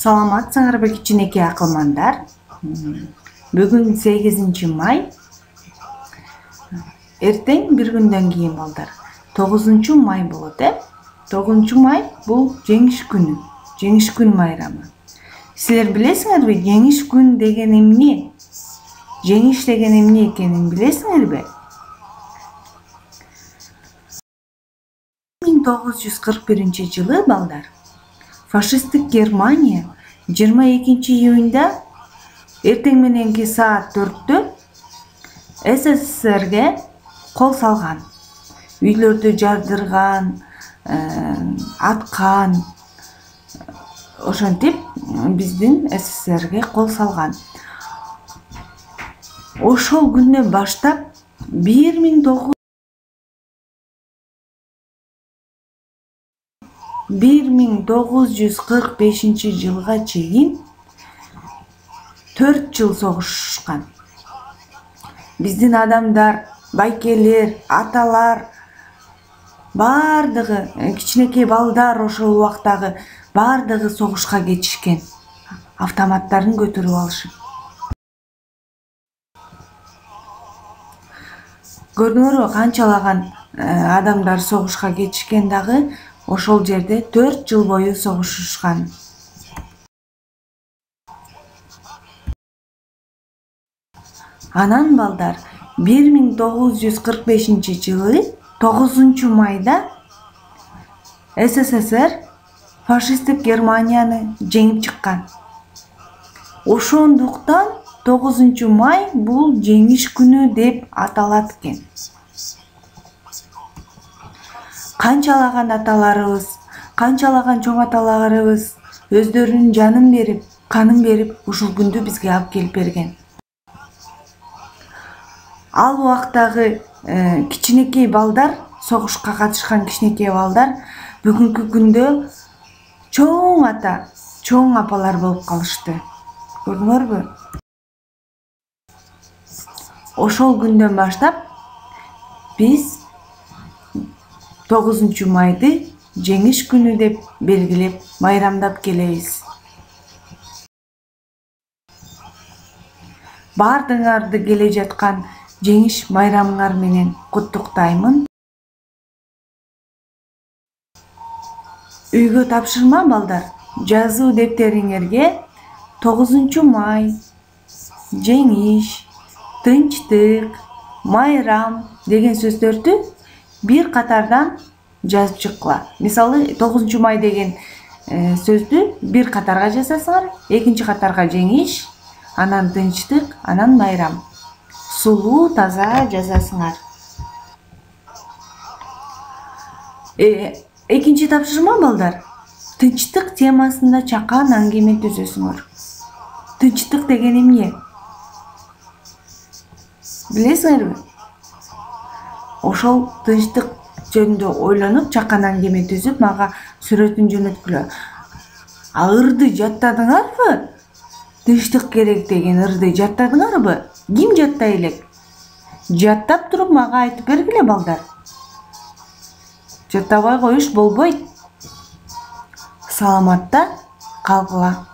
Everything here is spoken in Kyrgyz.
Саламатсыңарбы кичинекей акылмандар. Бүгүн 8 май. Эртең бир күндөн кийин балдар. 9 май болот, 9 май бул жеңиш күнү. Жеңиш күн майрамы. Силер билесиңерби, жеңиш күн деген эмне? Жеңиш деген эмне экенин билесиңерби? 1941 балдар. Фашисттик Германия 22 июнда эртең мененки саат 4-тө СССРге кол салган. Үйлөрдү жардырган, аткан. Ошентип биздин СССРге кол салган. Ошол күндөн баштап 1945 жылга чейин 4 жыл согушушкан. Биздин адамдар, байкелер, аталар бардыгы, кичинекей балдар ошол убактагы бардыгы согушка кетишкен. Автоматтарын көтөрүп алышып. Көрдүңөрбү, канчалаган адамдар согушка кетишкен дагы ошол жерде 4 жыл бою согушушкан. Анан балдар 1945 жылы 9 майда СССР фашисттик Германияны жеңип чыккан. Ошондуктан 9 май бул жеңиш күнү деп аталат экен. Канчалаган аталарыбыз, канчалаган чоң аталарыбыз өздөрүнүн жанын берип, канын берип, ушул күндү бизге алып келип берген. Ал убактагы кичинекей балдар, согушка катышкан кичинекей балдар бүгүнкү күндө чоң ата, чоң апалар болуп калышты. Көрдүңөрбү? Ошол күндөн баштап биз 9 майды жеңиш күнү деп белгилеп, майрамдап келебиз. Бардыңарды келе жаткан жеңиш майрамыңар менен куттуктаймын. Үйгө тапшырма балдар. Жазуу дептериңерге 9 май, жеңиш, тынчтык, майрам деген сөздөрдү бир катардан жазып чыккыла. Мисалы 9 май деген сөздү бир катарга жазасыңар, экинчи катарга жеңиш, анан тынчтык, анан майрам. Сулуу, таза жазасыңар. Экинчи тапшырма балдар. Тынчтык темасында чакан аңгеме түзөсүңөр. Тынчтык деген эмне? Билесиңерби? Ошол тынчтык жөнүндө ойлонуп, чакан аңгеме түзүп, мага сүрөтүн жөнөткүлө. Ырды жаттадыңарбы? Тынчтык керек деген ырды жаттадыңарбы? Ким жаттай элек? Жаттап туруп мага айтып бергиле балдар. Жаттабай коюш болбойт. Саламатта калгыла.